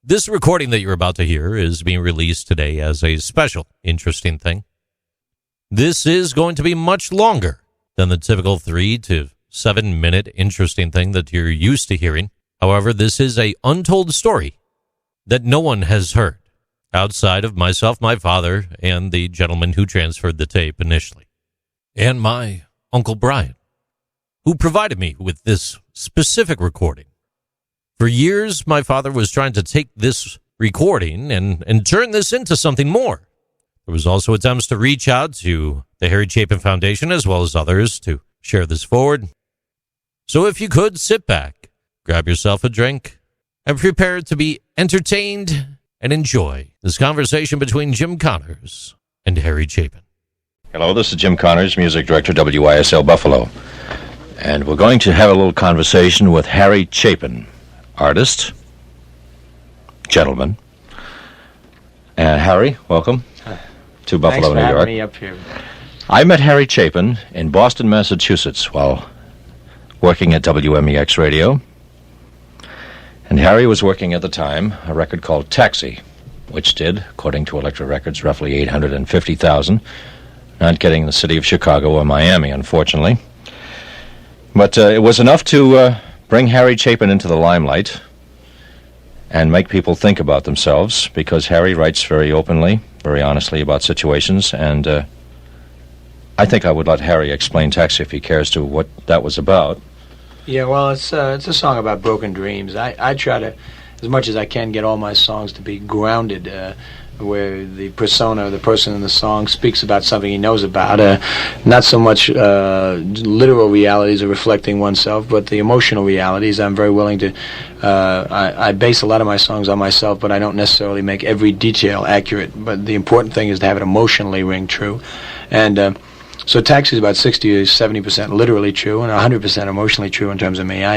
This recording that you're about to hear is being released today as a special interesting thing. This is going to be much longer than the typical 3 to 7 minute interesting thing that you're used to hearing. However, this is an untold story that no one has heard outside of myself, my father, and the gentleman who transferred the tape initially, and my Uncle Brian, who provided me with this specific recording. For years, my father was trying to take this recording and turn this into something more. There was also attempts to reach out to the Harry Chapin Foundation as well as others to share this forward. So if you could, sit back, grab yourself a drink, and prepare to be entertained and enjoy this conversation between Jim Connors and Harry Chapin. Hello, this is Jim Connors, Music Director, WYSL Buffalo. And we're going to have a little conversation with Harry Chapin, artist, gentleman. And Harry, welcome to Buffalo, New York. Thanks for having me up here. I met Harry Chapin in Boston, Massachusetts while working at WMEX Radio. And Harry was working at the time a record called Taxi, which did, according to Elektra Records, roughly 850,000, not getting the city of Chicago or Miami, unfortunately. But it was enough to bring Harry Chapin into the limelight and make people think about themselves, because Harry writes very openly, very honestly about situations, and I think I would let Harry explain Taxi if he cares to what that was about. Yeah, well, it's a song about broken dreams. I try to, as much as I can, get all my songs to be grounded, where the persona, the person in the song, speaks about something he knows about. Not so much literal realities of reflecting oneself, but the emotional realities. I'm very willing to, I base a lot of my songs on myself, but I don't necessarily make every detail accurate. But the important thing is to have it emotionally ring true. And so Taxi is about 60 or 70% literally true and 100% emotionally true in terms of me. I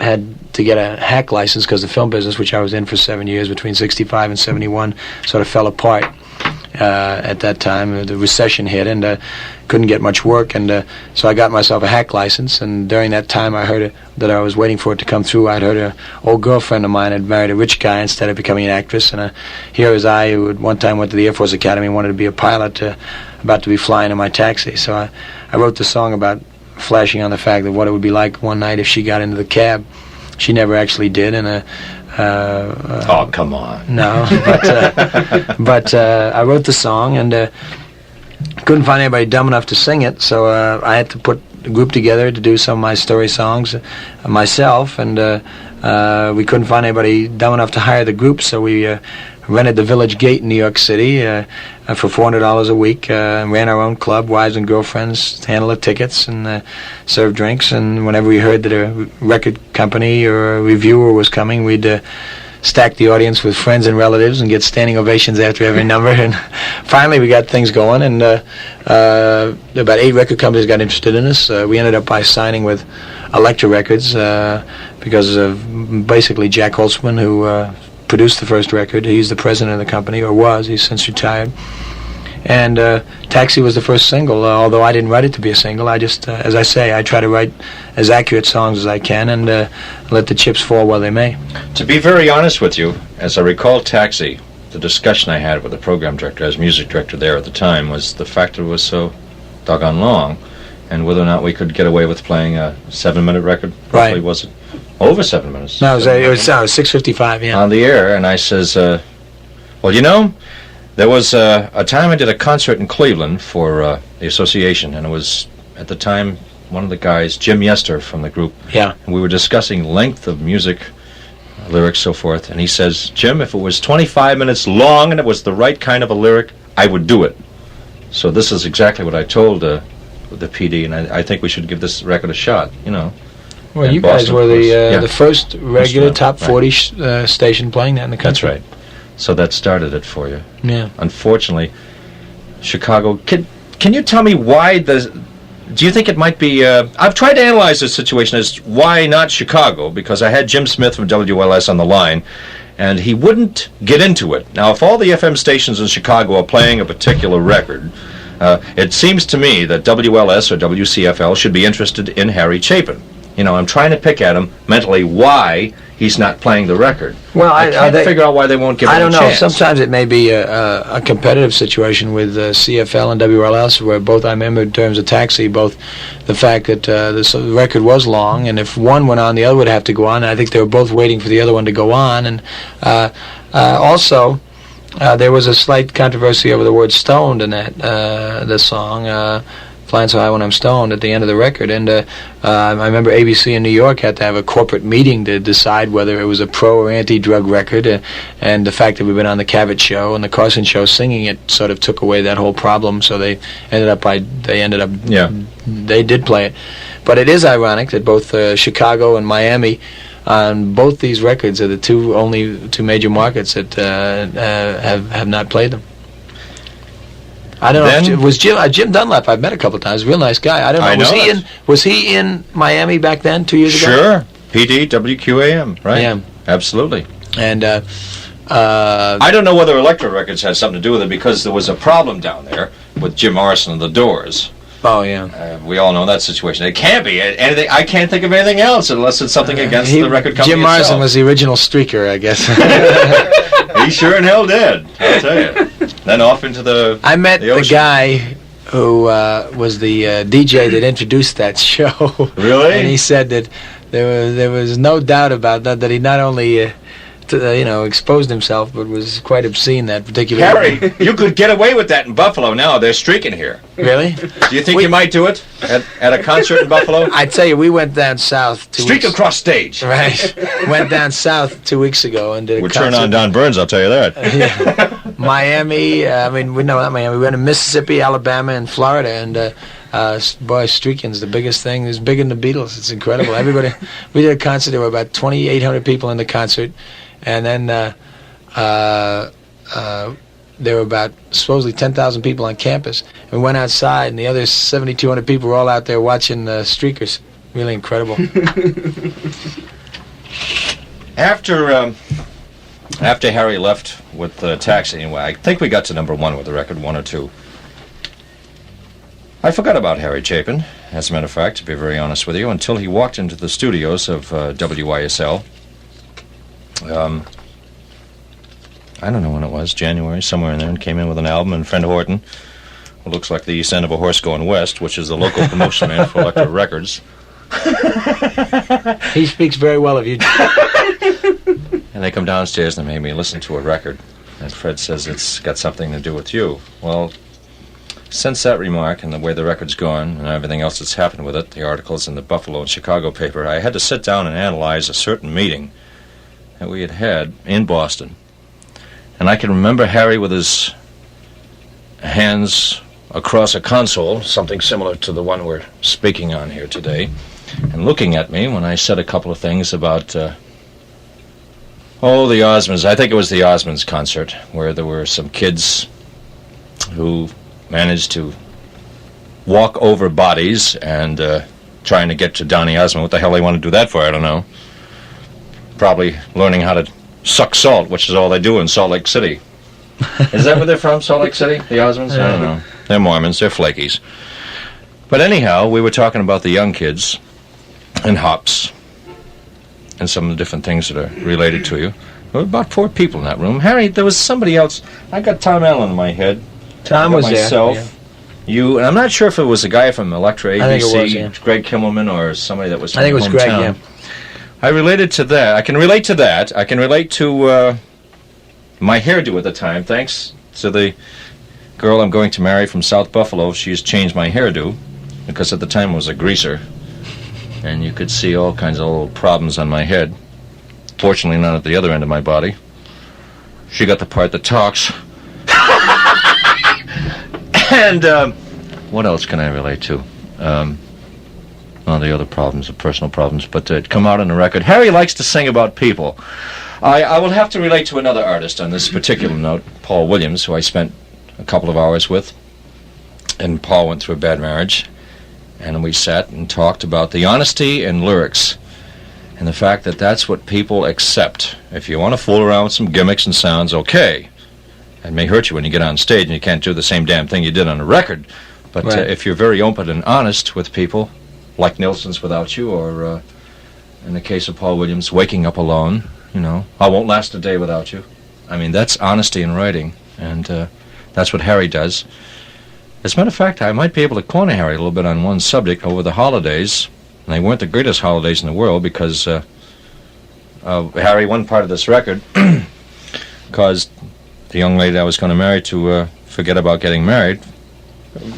had to get a hack license because the film business, which I was in for 7 years, between 65 and 71, sort of fell apart at that time. The recession hit, and couldn't get much work, and so I got myself a hack license. And during that time, I heard that I was waiting for it to come through. I'd heard an old girlfriend of mine had married a rich guy instead of becoming an actress, and here was I, who at one time went to the Air Force Academy and wanted to be a pilot, about to be flying in my Taxi. So I wrote the song about flashing on the fact that what it would be like one night if she got into the cab. She never actually did, and oh, come on. No, but I wrote the song and couldn't find anybody dumb enough to sing it, so I had to put a group together to do some of my story songs myself, and we couldn't find anybody dumb enough to hire the group, so we rented the Village Gate in New York City for $400 a week, ran our own club, wives and girlfriends, handled the tickets and served drinks, and whenever we heard that a record company or a reviewer was coming, we'd stack the audience with friends and relatives and get standing ovations after every number. And finally we got things going, and about 8 record companies got interested in us. We ended up by signing with Elektra Records because of basically Jack Holtzman, who produced the first record. He's the president of the company, or was. He's since retired. And Taxi was the first single, although I didn't write it to be a single. I just, as I say, I try to write as accurate songs as I can and let the chips fall where they may. To be very honest with you, as I recall Taxi, the discussion I had with the program director, as music director there at the time, was the fact that it was so doggone long, and whether or not we could get away with playing a 7-minute record. Roughly, right. Was it over 7 minutes? No, it was 6:55, yeah. On the air, and I says, well, you know, there was a time I did a concert in Cleveland for the association, and it was, at the time, one of the guys, Jim Yester from the group, yeah, and we were discussing length of music, lyrics, so forth, and he says, Jim, if it was 25 minutes long and it was the right kind of a lyric, I would do it. So this is exactly what I told the PD, and I think we should give this record a shot, you know. Well, and you Boston, guys were the first regular top 40 station playing that in the country. That's right. So that started it for you. Yeah. Unfortunately, Chicago. Can you tell me why do you think it might be? I've tried to analyze this situation as why not Chicago, because I had Jim Smith from WLS on the line, and he wouldn't get into it. Now, if all the FM stations in Chicago are playing a particular record, it seems to me that WLS or WCFL should be interested in Harry Chapin. I'm trying to pick at him mentally why he's not playing the record. Well, I can't figure out why they won't give him a chance. I don't know. Sometimes it may be a competitive situation with CFL and WLS, where both, I remember in terms of Taxi, both the fact that the record was long, and if one went on, the other would have to go on. And I think they were both waiting for the other one to go on. And also, there was a slight controversy over the word "stoned" in that the song. Flying So High When I'm Stoned at the end of the record, and I remember ABC in New York had to have a corporate meeting to decide whether it was a pro or anti-drug record, and the fact that we've been on the Cavett Show and the Carson Show singing it sort of took away that whole problem. So they did play it, but it is ironic that both Chicago and Miami, on both these records, are the only two major markets that have not played them. I don't know. Was Jim Dunlap? I've met a couple of times. Real nice guy. I don't know. Was he in Miami back then 2 years ago? Sure. PD WQAM. Right. Yeah. Absolutely. And I don't know whether Elektra Records has something to do with it, because there was a problem down there with Jim Morrison and the Doors. Oh yeah. We all know that situation. It can't be anything. I can't think of anything else unless it's something against the record company Jim Morrison itself. was the original streaker, I guess. He sure in hell did. I'll tell you. Then off into the I met the guy who was the DJ that introduced that show. Really? And he said that there was no doubt about that he not only exposed himself, but was quite obscene that particular Harry, you could get away with that in Buffalo now. They're streaking here. Really? Do you think you might do it at a concert in Buffalo? I tell you, we went down south. Streak across stage. Right. Went down south 2 weeks ago and did a concert. We'll turn on Don Burns, I'll tell you that. Yeah. Miami, not Miami. We went to Mississippi, Alabama, and Florida, and boy, streaking's the biggest thing. It's bigger than the Beatles. It's incredible. Everybody. We did a concert. There were about 2,800 people in the concert. And then there were about supposedly 10,000 people on campus. And we went outside, and the other 7,200 people were all out there watching streakers. Really incredible. After Harry left with Taxi, anyway, I think we got to number 1 with the record, 1 or 2. I forgot about Harry Chapin, as a matter of fact, to be very honest with you, until he walked into the studios of WYSL. I don't know when it was, January, somewhere in there, and came in with an album, and friend Horton, who looks like the east end of a horse going west, which is the local promotion man for Elektra Records. He speaks very well of you. And they come downstairs and they made me listen to a record, and Fred says it's got something to do with you. Well, since that remark and the way the record's gone and everything else that's happened with it, the articles in the Buffalo and Chicago paper, I had to sit down and analyze a certain meeting that we had in Boston. And I can remember Harry with his hands across a console, something similar to the one we're speaking on here today, and looking at me when I said a couple of things about, the Osmonds. I think it was the Osmonds concert, where there were some kids who managed to walk over bodies and trying to get to Donny Osmond. What the hell they want to do that for, I don't know. Probably learning how to suck salt, which is all they do in Salt Lake City. Is that where they're from, Salt Lake City? The Osmonds? I don't know. They're Mormons. They're flakies. But anyhow, we were talking about the young kids and hops and some of the different things that are related to you. There were about 4 people in that room. Harry, there was somebody else. I got Tom Allen in my head. Tom was myself, there. Yeah. You, and I'm not sure if it was a guy from Elektra ABC, I think it was, yeah. Greg Kimmelman, or somebody that was from I think it was Greg, yeah. I related to that. I can relate to that. I can relate to my hairdo at the time, thanks to the girl I'm going to marry from South Buffalo. She's changed my hairdo, because at the time it was a greaser, and you could see all kinds of little problems on my head. Fortunately, not at the other end of my body. She got the part that talks. And what else can I relate to? The other problems, the personal problems, but to come out on the record. Harry likes to sing about people. I will have to relate to another artist on this particular note, Paul Williams, who I spent a couple of hours with. And Paul went through a bad marriage, and we sat and talked about the honesty in lyrics and the fact that that's what people accept. If you want to fool around with some gimmicks and sounds, okay. It may hurt you when you get on stage and you can't do the same damn thing you did on a record. But right. If you're very open and honest with people, like Nilsson's Without You, or in the case of Paul Williams, Waking Up Alone, I Won't Last a Day Without You. I mean, that's honesty in writing, and that's what Harry does. As a matter of fact, I might be able to corner Harry a little bit on one subject over the holidays, and they weren't the greatest holidays in the world because Harry, one part of this record, caused the young lady I was going to marry to forget about getting married.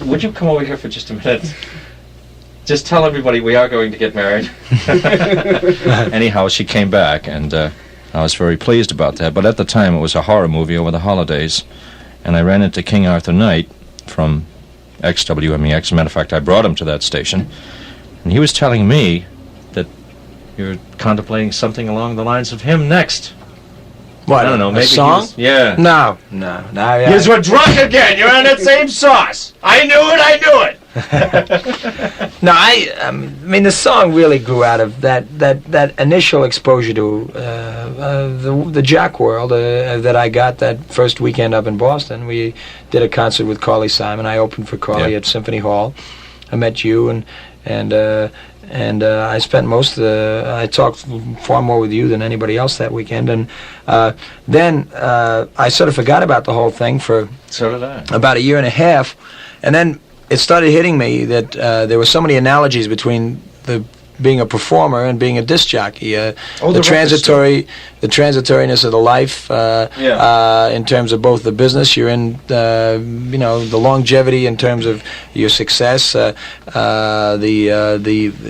Would you come over here for just a minute? Just tell everybody we are going to get married. Anyhow, she came back, and I was very pleased about that. But at the time, it was a horror movie over the holidays, and I ran into King Arthur Knight from WMEX. As a matter of fact, I brought him to that station, and he was telling me that you're contemplating something along the lines of him next. What, I don't know, maybe a song? Yeah. No. You were drunk again. You're on that same sauce. I knew it. No, I mean, the song really grew out of that initial exposure to the Jack world that I got that first weekend up in Boston. We did a concert with Carly Simon. I opened for Carly at Symphony Hall. I met you, and I spent most of I talked far more with you than anybody else that weekend, and then I sort of forgot about the whole thing for about a year and a half, and then it started hitting me that there were so many analogies between being a performer and being a disc jockey. The transitoriness of the life in terms of both the business you're in, the longevity in terms of your success, the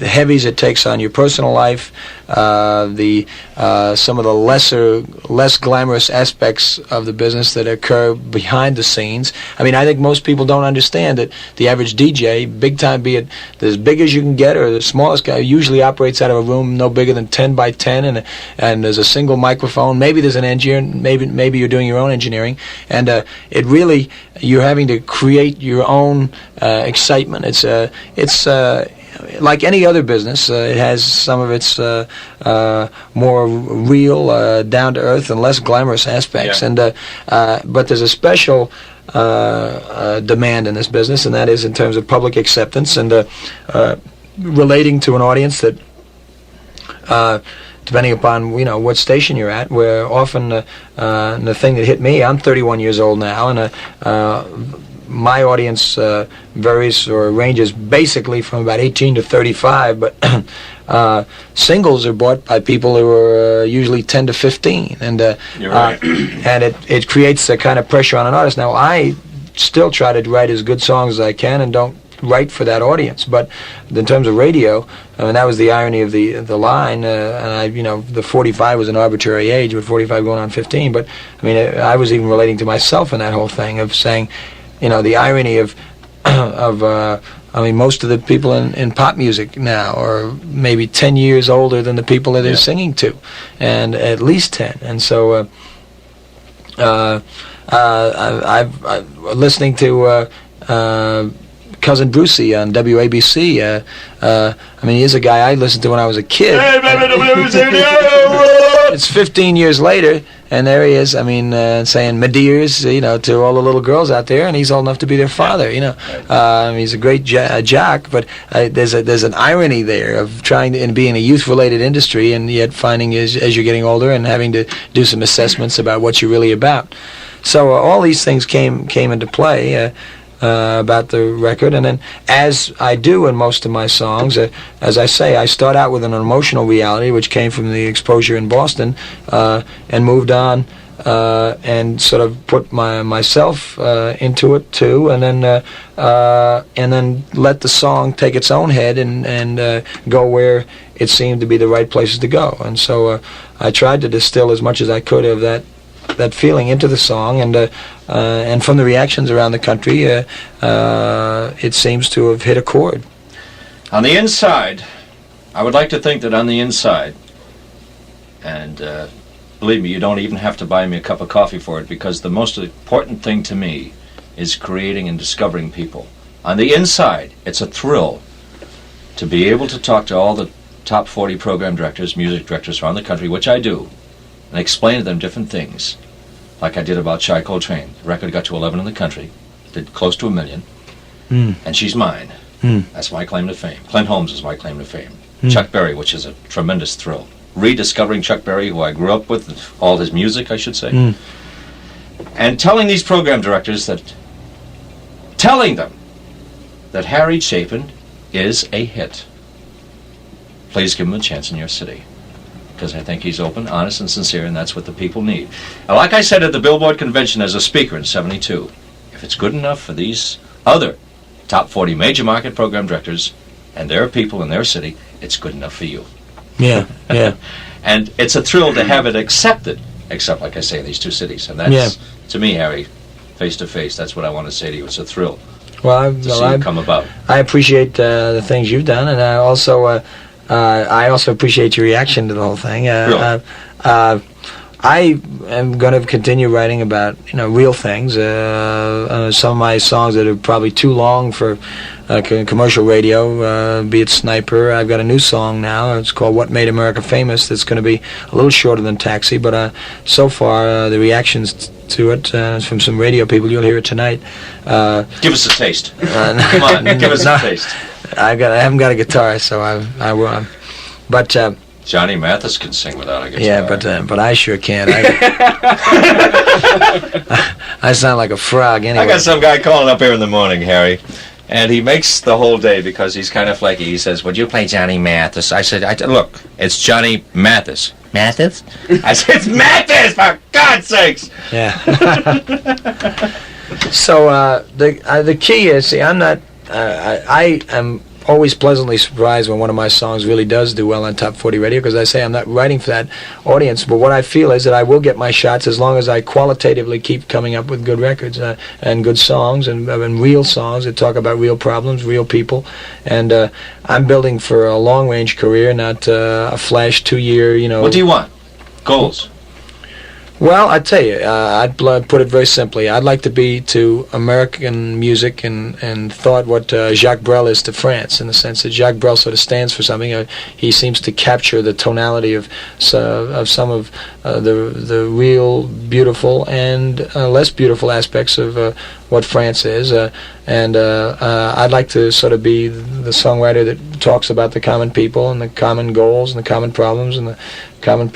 heavies it takes on your personal life, some of the less glamorous aspects of the business that occur behind the scenes. I mean, I think most people don't understand that the average DJ, big time, be it as big as you can get or the smallest guy, usually operates out of a room no bigger than 10 by 10, and there's a single microphone. Maybe there's an engineer. Maybe you're doing your own engineering, and it really, you're having to create your own excitement. It's like any other business. It has some of its more real, down to earth, and less glamorous aspects. Yeah. But there's a special demand in this business, and that is in terms of public acceptance and relating to an audience that, depending upon what station you're at, where often the thing that hit me, I'm 31 years old now, and my audience varies or ranges basically from about 18 to 35, but singles are bought by people who are usually 10 to 15, and you're right. And it creates a kind of pressure on an artist. Now, I still try to write as good songs as I can and don't write for that audience, but in terms of radio, I mean, that was the irony of the line, and the 45 was an arbitrary age, with 45 going on 15, but I mean, I was even relating to myself in that whole thing of saying, the irony of most of the people in pop music now are maybe 10 years older than the people that they're singing to, and at least 10. And so I'm listening to Cousin Brucey on WABC. He's a guy I listened to when I was a kid. It's 15 years later, and there he is, saying "Medeers," to all the little girls out there, and he's old enough to be their father, he's a great jock, but there's an irony there of trying to, and being a youth-related industry, and yet finding as you're getting older and having to do some assessments about what you're really about. So all these things came into play about the record, and then, as I do in most of my songs, as I say, I start out with an emotional reality, which came from the exposure in Boston, and moved on and sort of put myself into it too, and then let the song take its own head and go where it seemed to be the right places to go. And so I tried to distill as much as I could of that feeling into the song, and from the reactions around the country, it seems to have hit a chord. On the inside, I would like to think that on the inside, and believe me, you don't even have to buy me a cup of coffee for it, because the most important thing to me is creating and discovering people. On the inside, it's a thrill to be able to talk to all the top 40 program directors, music directors around the country, which I do, and explain to them different things, like I did about Shai Coltrane. The record got to 11 in the country, did close to 1 million, and she's mine. That's my claim to fame. Clint Holmes is my claim to fame. Chuck Berry, which is a tremendous thrill. Rediscovering Chuck Berry, who I grew up with, all his music, I should say. And telling these program directors telling them that Harry Chapin is a hit. Please give him a chance in your city. Because I think he's open, honest, and sincere, and that's what the people need. And like I said at the Billboard Convention as a speaker in '72, if it's good enough for these other top 40 major market program directors and their people in their city, it's good enough for you. Yeah, yeah. And it's a thrill to have it accepted, except, like I say, in these two cities. And that's, to me, Harry, face to face, that's what I want to say to you. It's a thrill to see you come about. I appreciate the things you've done, and I also appreciate your reaction to the whole thing. Really? I am going to continue writing about real things. Some of my songs that are probably too long for commercial radio, be it Sniper. I've got a new song now. It's called "What Made America Famous." That's going to be a little shorter than Taxi, but so far the reactions to it from some radio people. You'll hear it tonight. Give us a taste. Come on, give us a taste. I haven't got a guitar, so I will. But Johnny Mathis can sing without a guitar. Yeah, but I sure can't. I sound like a frog anyway. I got some guy calling up here in the morning, Harry, and he makes the whole day because he's kind of flaky. He says, "Would you play Johnny Mathis?" I said, "Look, it's Johnny Mathis." Mathis? I said, "It's Mathis, for God's sakes!" Yeah. So the key is, see, I'm not. I am always pleasantly surprised when one of my songs really does do well on Top 40 radio, because I say I'm not writing for that audience, but what I feel is that I will get my shots as long as I qualitatively keep coming up with good records and good songs and real songs that talk about real problems, real people, and I'm building for a long-range career, not a flash 2-year, What do you want? Goals? Well, I tell you, I'd put it very simply. I'd like to be to American music and thought what Jacques Brel is to France, in the sense that Jacques Brel sort of stands for something. He seems to capture the tonality of some of the real beautiful and less beautiful aspects of what France is. And I'd like to sort of be the songwriter that talks about the common people and the common goals and the common problems and the common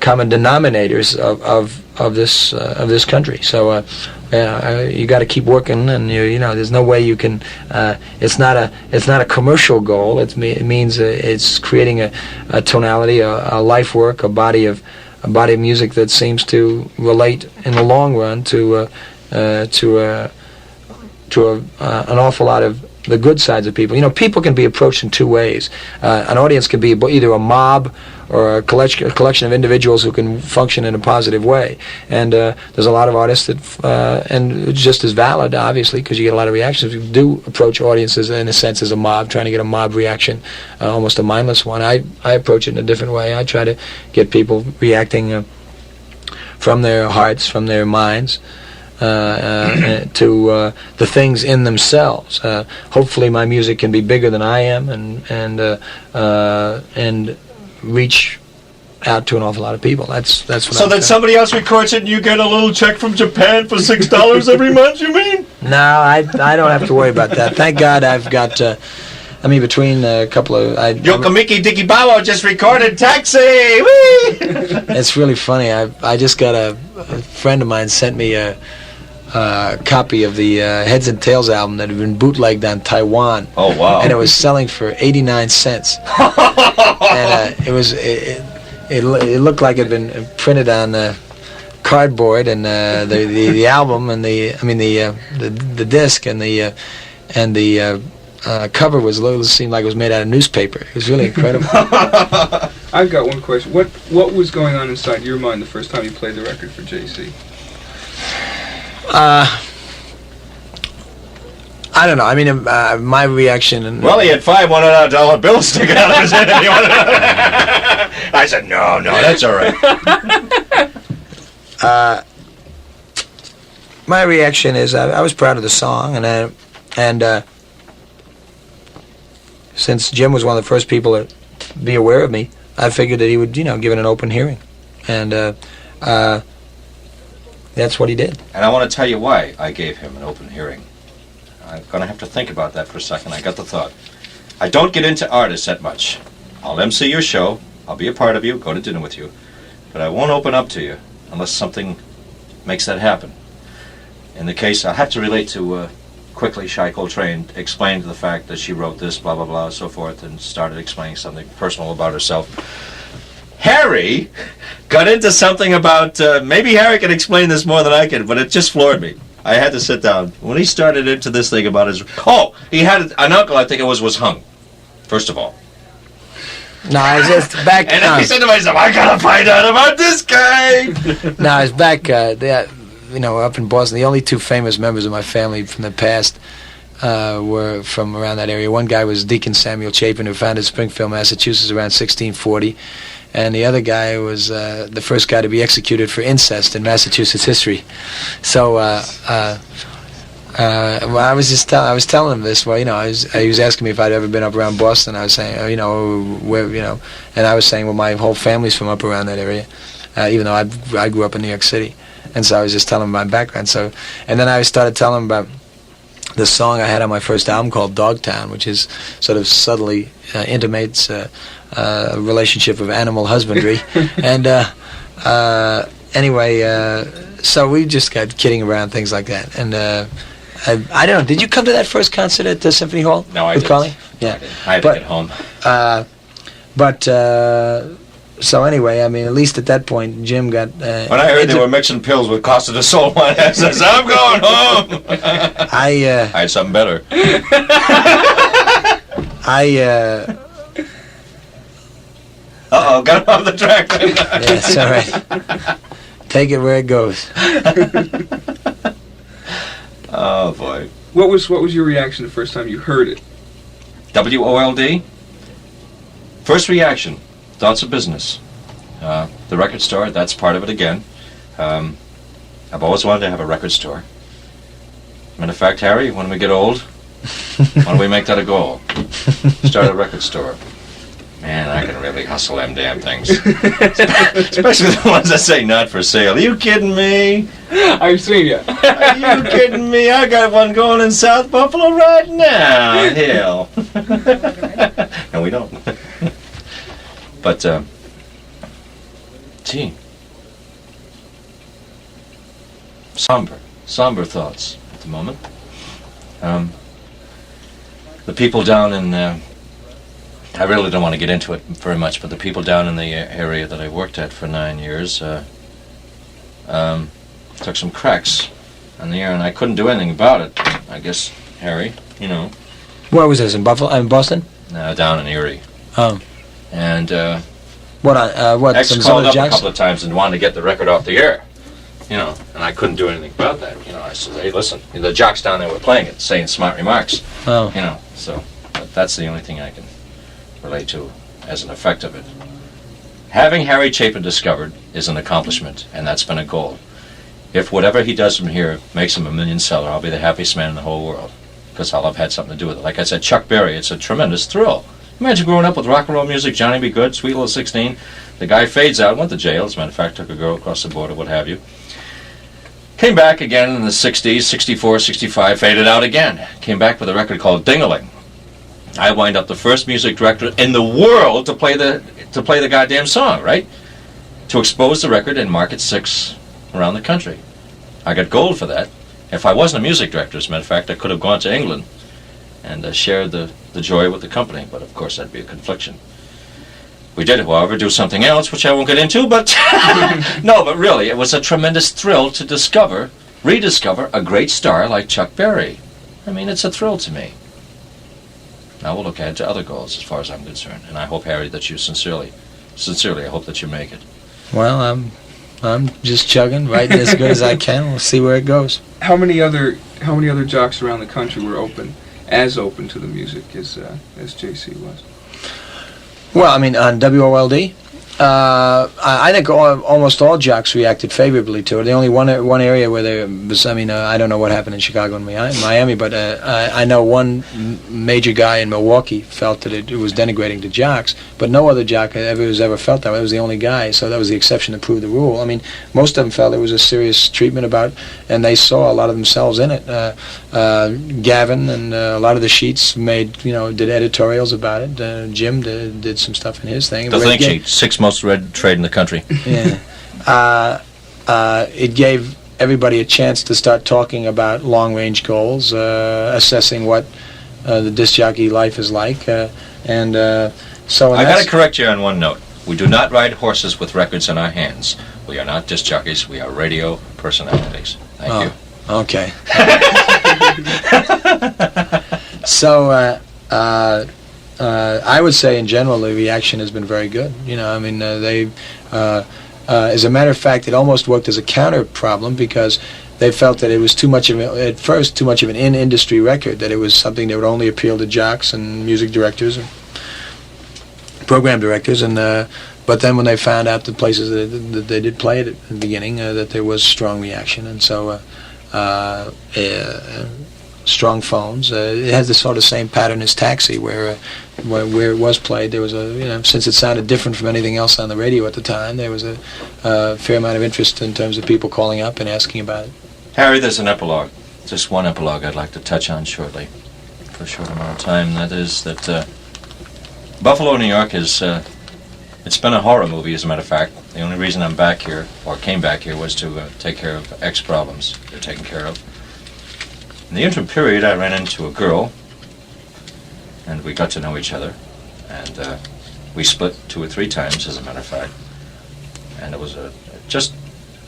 common denominators of this country. So you got to keep working, and there's no way you can. It's not a commercial goal. It means it's creating a tonality, a life work, a body of music that seems to relate in the long run to an awful lot of the good sides of people. People can be approached in two ways. An audience can be either a mob or a collection of individuals who can function in a positive way. And there's a lot of artists that, and it's just as valid, obviously, because you get a lot of reactions, who do approach audiences in a sense as a mob, trying to get a mob reaction, almost a mindless one. I approach it in a different way. I try to get people reacting from their hearts, from their minds, to the things in themselves. Hopefully my music can be bigger than I am and reach out to an awful lot of people. That's what. So then somebody else records it and you get a little check from Japan for $6 every month, you mean? No, I don't have to worry about that. Thank God I've got between a couple of... Yokomiki Dikibawa just recorded Taxi! Whee! It's really funny. I just got a friend of mine sent me a copy of the Heads and Tails album that had been bootlegged on Taiwan. Oh, wow. And it was selling for 89 cents. And it looked like it had been printed on cardboard, and the album and the disc and the cover seemed like it was made out of newspaper. It was really incredible. I've got one question. What was going on inside your mind the first time you played the record for JC? I don't know. I mean, my reaction... Well, he had 5 $100 bills sticking out of his head. I said, no, that's all right. My reaction is I was proud of the song, and since Jim was one of the first people to be aware of me, I figured that he would, give it an open hearing, and that's what he did. And I want to tell you why I gave him an open hearing. I'm going to have to think about that for a second. I got the thought. I don't get into artists that much. I'll MC your show. I'll be a part of you, go to dinner with you. But I won't open up to you unless something makes that happen. In the case, I'll have to relate to quickly Shai Coltrane explained the fact that she wrote this, blah, blah, blah, so forth, and started explaining something personal about herself. Harry got into something about, maybe Harry can explain this more than I can, but it just floored me. I had to sit down. When he started into this thing about his... Oh, he had an uncle, I think it was hung, first of all. No, I was just back... And I said to myself, I gotta find out about this guy! No, I was back, up in Boston. The only two famous members of my family from the past were from around that area. One guy was Deacon Samuel Chapin, who founded Springfield, Massachusetts around 1640. And the other guy was the first guy to be executed for incest in Massachusetts history. So I was telling him this. Well, he was asking me if I'd ever been up around Boston. I was saying, and I was saying, well, my whole family's from up around that area, even though I grew up in New York City. And so I was just telling him my background. So, and then I started telling him about the song I had on my first album called Dogtown, which is sort of subtly intimates a relationship of animal husbandry. And anyway, so we just got kidding around, things like that. And I don't know, did you come to that first concert at the Symphony Hall? No, I with didn't. Carly? Yeah. I had to get home. So anyway, I mean, at least at that point, Jim got... when I heard they were mixing pills with Costa del Sol, I says, I'm going home! I had something better. Uh-oh, got him off the track. Yeah, it's all right. Take it where it goes. Oh, boy. What was your reaction the first time you heard it? WOLD? First reaction, thoughts of business. The record store, that's part of it again. I've always wanted to have a record store. Matter of fact, Harry, when we get old, why don't we make that a goal? Start a record store. Man, I can really hustle them damn things. Especially the ones that say not for sale. Are you kidding me? I've seen you. Are you kidding me? I got one going in South Buffalo right now. Hell. No, we don't. But, gee. Somber thoughts at the moment. The people down in... I really don't want to get into it very much, but the people down in the area that I worked at for 9 years took some cracks on the air, and I couldn't do anything about it. I guess, Harry, Where was this, in Buffalo, in Boston? Down in Erie. Oh. And what? X Some called up jocks? a couple of times and wanted to get the record off the air, and I couldn't do anything about that. I said, hey, listen, the jocks down there were playing it, saying smart remarks. Oh. So that's the only thing I can relate to as an effect of it. Having Harry Chapin discovered is an accomplishment, and that's been a goal. If whatever he does from here makes him a million seller, I'll be the happiest man in the whole world, because I'll have had something to do with it. Like I said, Chuck Berry, it's a tremendous thrill. Imagine growing up with rock and roll music, Johnny B. Good, Sweet Little 16. The guy fades out, went to jail, as a matter of fact, took a girl across the border, what have you. Came back again in the 60s, 64, 65, faded out again. Came back with a record called Ding-a-Ling. I wind up the first music director in the world to play the goddamn song, right? To expose the record and market 6 around the country. I got gold for that. If I wasn't a music director, as a matter of fact, I could have gone to England and shared the joy with the company, but of course that'd be a confliction. We did, however, do something else, which I won't get into, but no, but really, it was a tremendous thrill to rediscover a great star like Chuck Berry. I mean, it's a thrill to me. Now we'll look ahead to other goals as far as I'm concerned, and I hope, Harry, that you sincerely, I hope that you make it. Well, I'm just chugging, writing as good as I can. We'll see where it goes. How many other jocks around the country were open to the music as JC was? Well, I mean, on WOLD, I think almost all jocks reacted favorably to it. The only one area where there was, I don't know what happened in Chicago and Miami, but I know one major guy in Milwaukee felt that it was denigrating to jocks, but no other jock has ever felt that way. It was the only guy, so that was the exception to prove the rule. I mean, most of them felt there was a serious treatment about, and they saw a lot of themselves in it. Gavin and a lot of the sheets did editorials about it. Jim did some stuff in his thing. The Think Sheet, 6 most read trade in the country. Yeah. It gave everybody a chance to start talking about long-range goals, assessing what the disc jockey life is like, and so. I got to correct you on one note. We do not ride horses with records in our hands. We are not disc jockeys. We are radio personalities. Thank you. Okay. So. I would say in general the reaction has been very good. As a matter of fact, it almost worked as a counter problem because they felt that it was too much of an in-industry record, that it was something that would only appeal to jocks and music directors and program directors, and but then when they found out the places that they did play it at the beginning, that there was strong reaction, and so strong phones. It has the sort of same pattern as Taxi, where it was played, there was since it sounded different from anything else on the radio at the time, there was a fair amount of interest in terms of people calling up and asking about it. Harry, there's an epilogue. Just one epilogue I'd like to touch on shortly, for a short amount of time. That is that Buffalo, New York is, it's been a horror movie, as a matter of fact. The only reason I'm back here, or came back here, was to take care of X problems they're taken care of. In the interim period, I ran into a girl, and we got to know each other, and we split 2 or 3 times, as a matter of fact. And it was just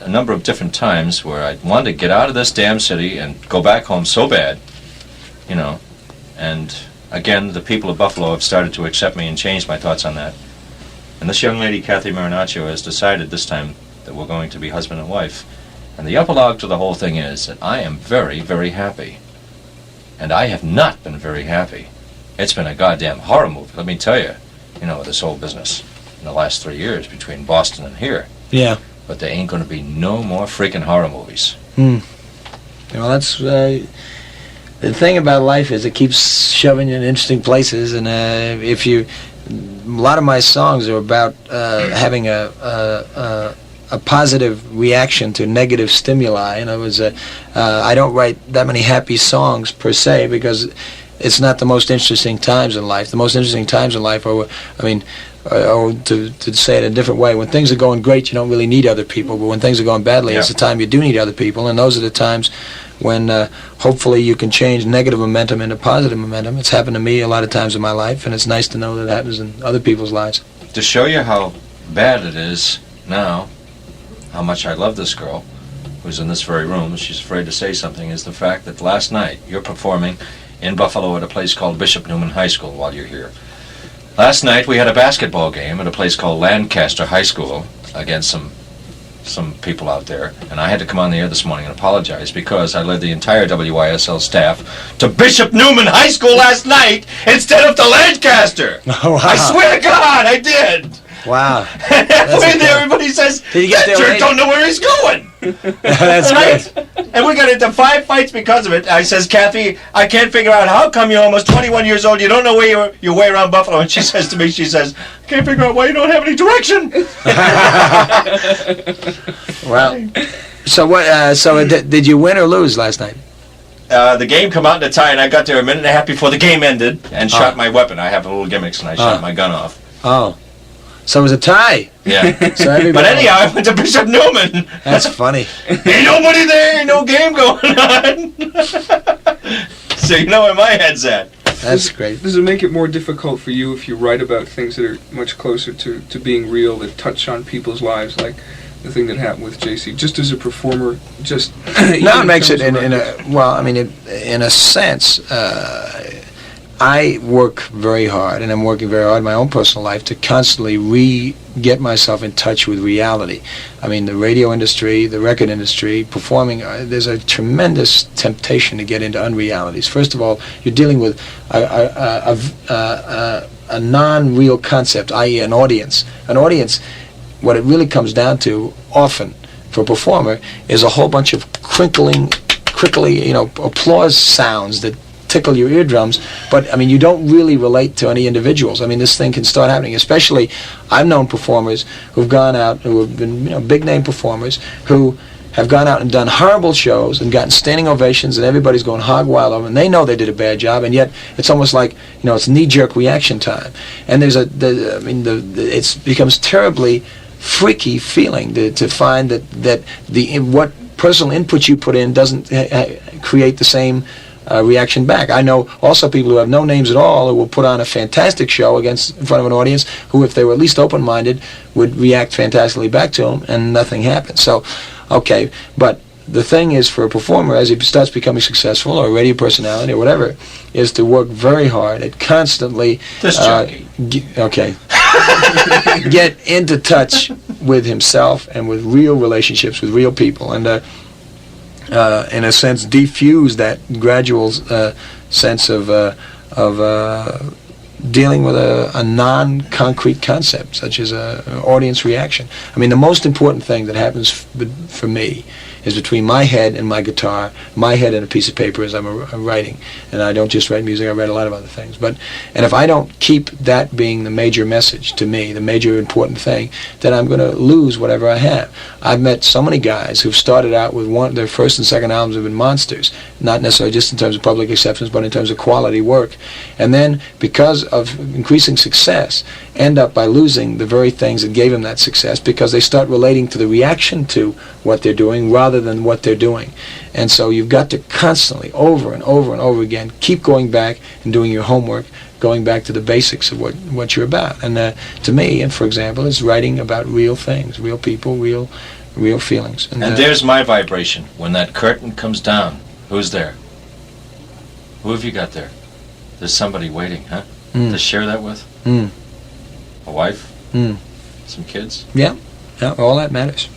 a number of different times where I wanted to get out of this damn city and go back home so bad, and again, the people of Buffalo have started to accept me and change my thoughts on that. And this young lady, Kathy Marinaccio, has decided this time that we're going to be husband and wife. And the epilogue to the whole thing is that I am very, very happy. And I have not been very happy. It's been a goddamn horror movie, let me tell you, this whole business in the last 3 years between Boston and here. Yeah. But there ain't going to be no more freaking horror movies. Well, that's the thing about life is it keeps shoving you in interesting places, and a lot of my songs are about having a positive reaction to negative stimuli. In other words, I don't write that many happy songs per se because it's not the most interesting times in life. The most interesting times in life are, to say it a different way, when things are going great, you don't really need other people. But when things are going badly, it's the time you do need other people. And those are the times when hopefully you can change negative momentum into positive momentum. It's happened to me a lot of times in my life, and it's nice to know that it happens in other people's lives. To show you how bad it is now, how much I love this girl, who's in this very room, she's afraid to say something, is the fact that last night you're performing in Buffalo at a place called Bishop Newman High School while you're here. Last night we had a basketball game at a place called Lancaster High School against some people out there, and I had to come on the air this morning and apologize because I led the entire WYSL staff to Bishop Newman High School last night instead of to Lancaster. Oh, wow. I swear to God, I did. Wow. Everybody says, that jerk don't know where he's going. That's great. And we got into 5 fights because of it. I says, Kathy, I can't figure out how come you're almost 21 years old, you don't know where your way around Buffalo. And she says to me, I can't figure out why you don't have any direction. Well, so what? Did you win or lose last night? The game come out in a tie, and I got there a minute and a half before the game ended and shot my weapon. I have a little gimmicks, and I shot my gun off. Oh. So it was a tie. Yeah. But anyhow, I went to Bishop Newman. That's funny. Ain't nobody there, ain't no game going on. So you know where my head's at. That's great. Does it make it more difficult for you if you write about things that are much closer to being real, that touch on people's lives, like the thing that happened with JC? Just as a performer, just... No, it makes it in a sense... I work very hard, and I'm working very hard in my own personal life to constantly get myself in touch with reality. I mean, the radio industry, the record industry, performing, there's a tremendous temptation to get into unrealities. First of all, you're dealing with a non-real concept, i.e. an audience. An audience what it really comes down to often for a performer is a whole bunch of crinkly, applause sounds that tickle your eardrums, but I mean, you don't really relate to any individuals. I mean, this thing can start happening. Especially, I've known performers who've gone out, who have been, big name performers, who have gone out and done horrible shows and gotten standing ovations, and everybody's going hog wild over them, and they know they did a bad job, and yet it's almost like, it's knee-jerk reaction time. And it becomes terribly freaky feeling to find that what personal input you put in doesn't create the same reaction back. I know also people who have no names at all who will put on a fantastic show in front of an audience who, if they were at least open-minded, would react fantastically back to them, and nothing happens. So, okay, but the thing is, for a performer, as he starts becoming successful, or a radio personality, or whatever, is to work very hard at constantly get into touch with himself and with real relationships with real people, and in a sense defuse that gradual sense of dealing with a non-concrete concept such as an audience reaction. I mean, the most important thing that happens for me is between my head and my guitar, my head and a piece of paper as I'm writing. And I don't just write music, I write a lot of other things. And if I don't keep that being the major message to me, the major important thing, then I'm going to lose whatever I have. I've met so many guys who've started out with their first and second albums have been monsters, not necessarily just in terms of public acceptance, but in terms of quality work. And then, because of increasing success, end up by losing the very things that gave them that success, because they start relating to the reaction to what they're doing rather than what they're doing. And so you've got to constantly, over and over and over again, keep going back and doing your homework, going back to the basics of what you're about. And to me, and for example, it's writing about real things, real people, real feelings. And there's my vibration. When that curtain comes down, who's there? Who have you got there? There's somebody waiting, huh? To share that with? A wife? Some kids? Yeah, all that matters.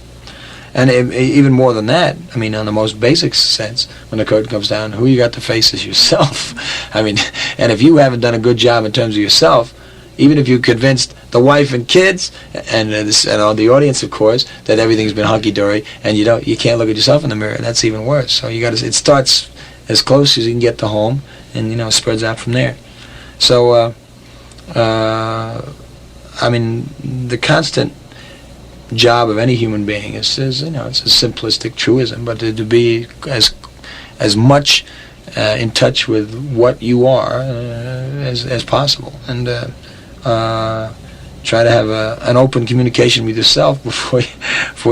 And even more than that, I mean, on the most basic sense, when the curtain comes down, who you got to face is yourself. I mean, and if you haven't done a good job in terms of yourself, even if you convinced the wife and kids and all the audience, of course, that everything's been hunky-dory, and you can't look at yourself in the mirror, that's even worse. So it starts as close as you can get to home, and spreads out from there. So, I mean, the constant job of any human being is it's a simplistic truism, but to be as much in touch with what you are as possible, and try to have an open communication with yourself before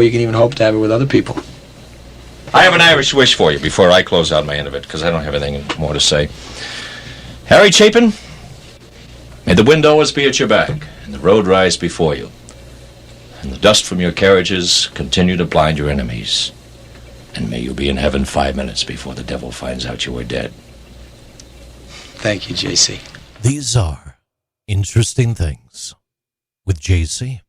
you can even hope to have it with other people. I have an Irish wish for you before I close out my end of it, because I don't have anything more to say. Harry Chapin, may the wind always be at your back, and the road rise before you, and the dust from your carriages continue to blind your enemies, and may you be in heaven 5 minutes before the devil finds out you are dead. Thank you, J.C. These are Interesting Things with J.C.